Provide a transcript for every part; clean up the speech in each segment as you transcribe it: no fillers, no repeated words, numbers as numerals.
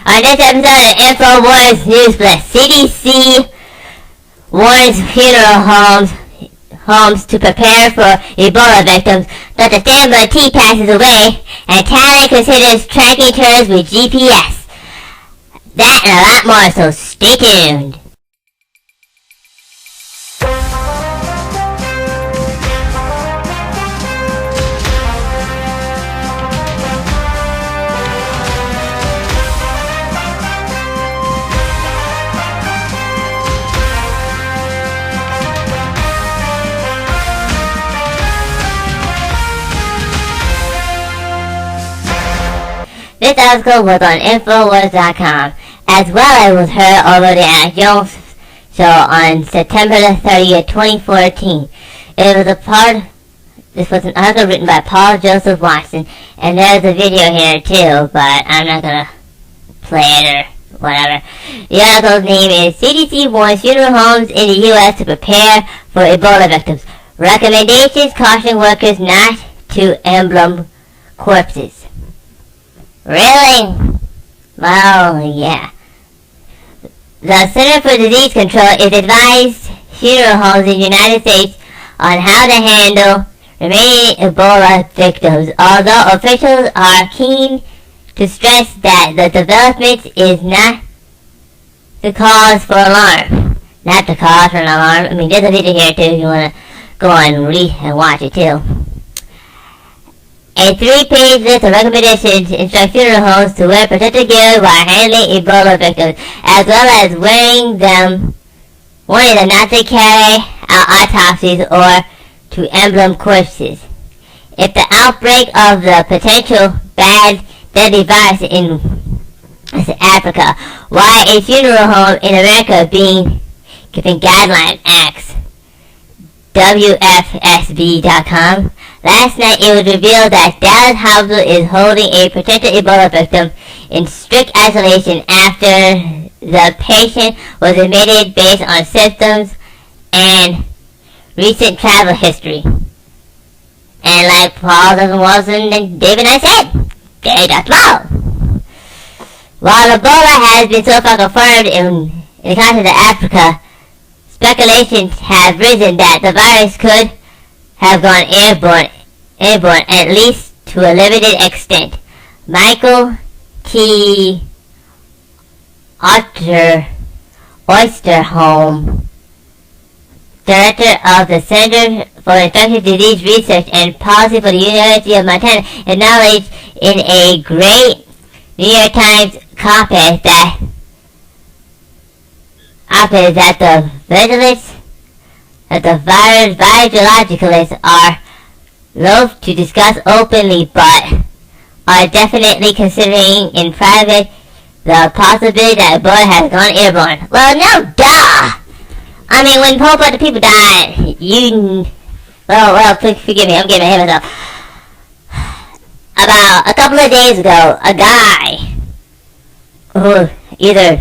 On this episode of Infowars News Blitz, CDC Warns Funeral Homes to prepare for Ebola victims. Dr. Stanley Monteith passes away, and Thailand considers tracking tourists with GPS. That and a lot more, so stay tuned. This article was on Infowars.com, as well as was heard over the Alex Jones show on September the 30th, 2014. This was an article written by Paul Joseph Watson, and there's a video here too, but I'm not gonna play it or whatever. The article's name is CDC Warns Funeral Homes in the U.S. to prepare for Ebola victims. Recommendations caution workers not to embalm corpses. Really? Well, yeah. The Center for Disease Control is advised funeral homes in the United States on how to handle remaining Ebola victims, although officials are keen to stress that the development is not the cause for alarm. Not the cause for an alarm. I mean, there's a video here too if you want to go on and read and watch it too. A 3-page list of recommendations instruct funeral homes to wear protective gear while handling Ebola victims, as well as warning them not to carry out autopsies or to embalm corpses. If the outbreak of the potential bad deadly virus in Africa, why a funeral home in America being given guidelines, asks WFSB.com. Last night it was revealed that Dallas Hospital is holding a potential Ebola victim in strict isolation after the patient was admitted based on symptoms and recent travel history. And like Paul Watson and David and I said, they got tomorrow. While Ebola has been so far confirmed in the continent of Africa, speculations have risen that the virus could have gone airborne, at least to a limited extent. Michael T. Oysterholm, director of the Center for Infectious Disease Research and Policy for the University of Montana, acknowledged in a great New York Times op-ed that the vigilance that the virologicalists are loath to discuss openly, but are definitely considering in private the possibility that Ebola has gone airborne. Well, no, duh! I mean, when a whole bunch of people died, please forgive me, I'm getting ahead of myself. About a couple of days ago, a guy who either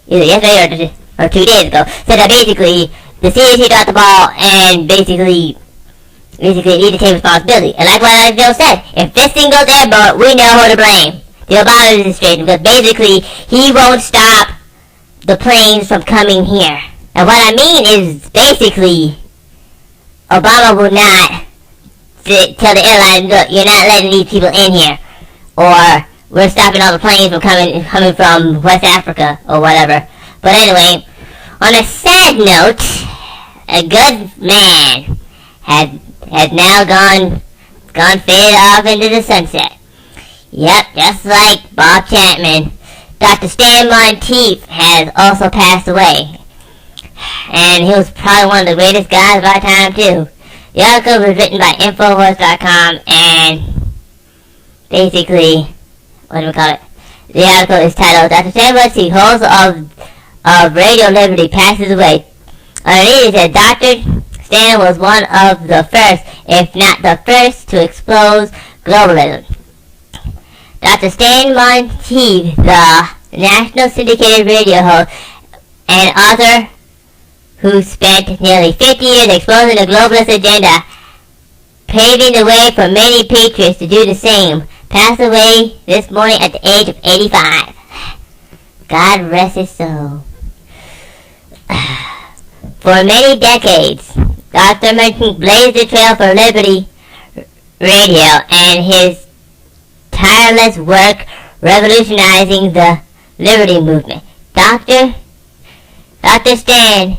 yesterday or 2 days ago, said that basically the CDC dropped the ball and basically need to take responsibility. And like what Alex Jones said, if this thing goes airborne, we know who to blame. The Obama administration, because basically he won't stop the planes from coming here. And what I mean is basically Obama will not tell the airlines, look, you're not letting these people in here, or we're stopping all the planes from coming from West Africa or whatever. But anyway, on a sad note, a good man has now gone faded off into the sunset. Yep, just like Bob Chapman. Dr. Stanley Monteith has also passed away. And he was probably one of the greatest guys of our time too. The article was written by Infowars.com, and basically, the article is titled, Dr. Stanley Monteith, host of Radio Liberty, passes away. Underneath it said, Dr. Stan was one of the first, if not the first, to expose globalism. Dr. Stanley Monteith, the national syndicated radio host and author who spent nearly 50 years exposing the globalist agenda, paving the way for many patriots to do the same, passed away this morning at the age of 85. God rest his soul. For many decades, Dr. Monteith blazed the trail for Liberty Radio, and his tireless work revolutionizing the Liberty movement. Dr. Stan,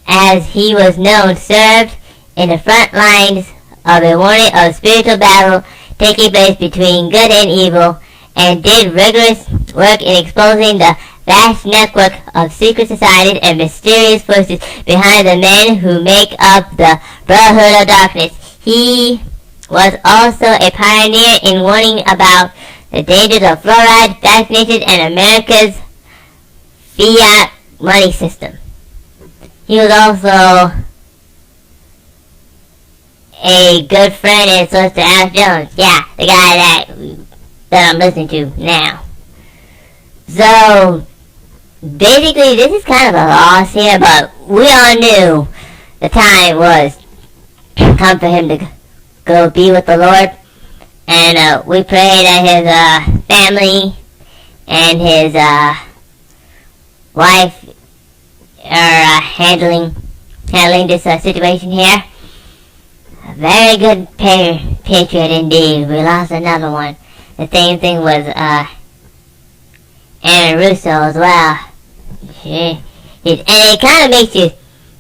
as he was known, served in the front lines of a warning of spiritual battle taking place between good and evil, and did rigorous work in exposing the vast network of secret societies and mysterious forces behind the men who make up the Brotherhood of Darkness. He was also a pioneer in warning about the dangers of fluoride, vaccinations, and America's fiat money system. He was also a good friend and source to Alex Jones. Yeah, the guy that I'm listening to now. So, basically, this is kind of a loss here, but we all knew the time was come for him to go be with the Lord. And we pray that his family and his wife are handling this situation here. A very good patriot indeed. We lost another one. The same thing was Aaron Russo as well. And it kind of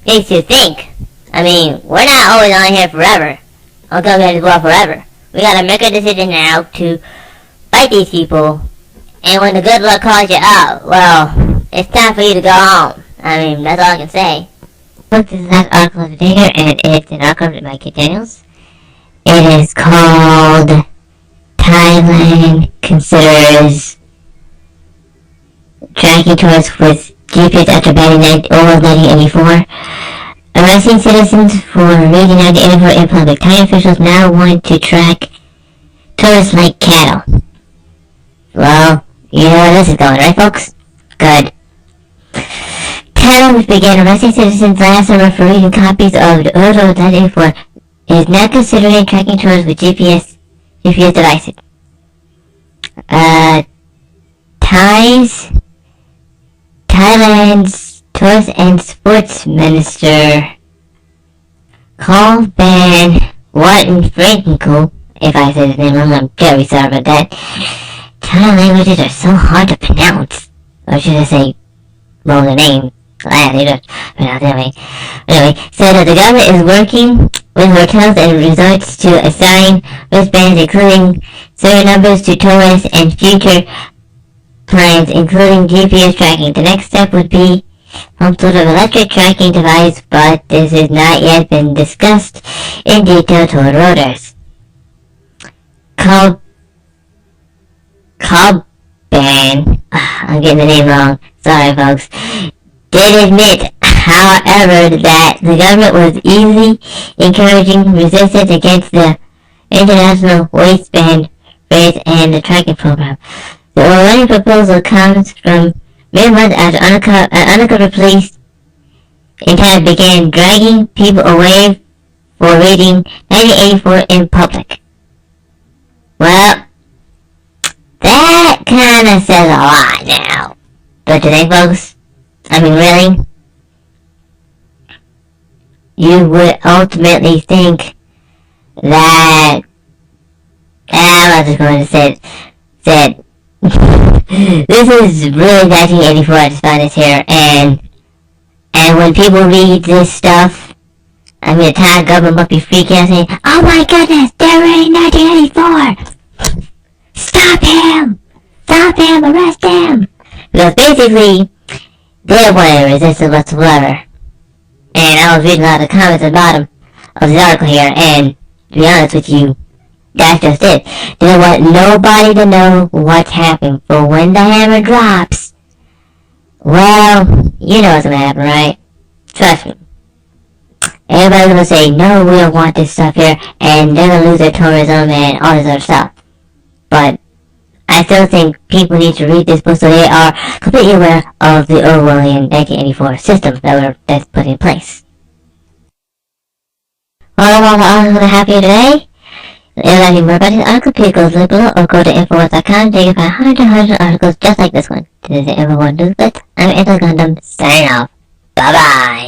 makes you think. I mean, we're not always on here forever. I'll go ahead as well forever. We gotta make a decision now to fight these people. And when the good Lord calls you out, well, it's time for you to go home. I mean, that's all I can say. This is the last article of the day here, and it's an article written by Kit Daniels. It is called Thailand Considers Tracking Tourists with GPS after banning Orwell 1984. Arresting citizens for reading 1984 in public. Thai officials now want to track tourists like cattle. Well, you know where this is going, right, folks? Good. Thailand, which began arresting citizens last summer for reading copies of the Orwell 1984, is now considering tracking tourists with GPS devices. Thailand's Tourist and Sports Minister called ban Warren Frankenko, if I said his name wrong, I'm very sorry about that. Thai languages are so hard to pronounce. Or should I say, well, the name. Anyway, so that the government is working with hotels and resorts to assign wristbands, including serial numbers to tourists and future plans, including GPS tracking. The next step would be some sort of electric tracking device, but this has not yet been discussed in detail, told Reuters. Coban, I'm getting the name wrong, sorry folks, did admit, however, that the government was easily encouraging resistance against the international waistband race and the tracking program. The Orwell proposal comes from mid-month after undercover police in Thailand began dragging people away for reading 1984 in public. Well, that kind of says a lot now. Don't you think, folks? I mean, really? You would ultimately think that, I'm just going to say, this is really 1984, I just found this here, and when people read this stuff, I mean, the Thai government must be freaking out saying, oh my goodness, they're reading 1984! Stop him! Stop him! Arrest him! Because basically, they don't want any resistance whatsoever. And I was reading a lot of the comments at the bottom of the article here, and to be honest with you, that's just it. They don't want nobody to know what's happening. For when the hammer drops, well, you know what's gonna happen, right? Trust me. Everybody's gonna say, no, we don't want this stuff here, and they're gonna lose their tourism and all this other stuff. But I still think people need to read this book so they are completely aware of the Orwellian 1984 system that's put in place. Well, all the articles I have here today. If you'd like to read more about this article, please go to the link below or go to Infowars.com. There you can find hundreds and hundreds of articles just like this one. This is everyone. I'm Anti Gundam signing off. Bye bye.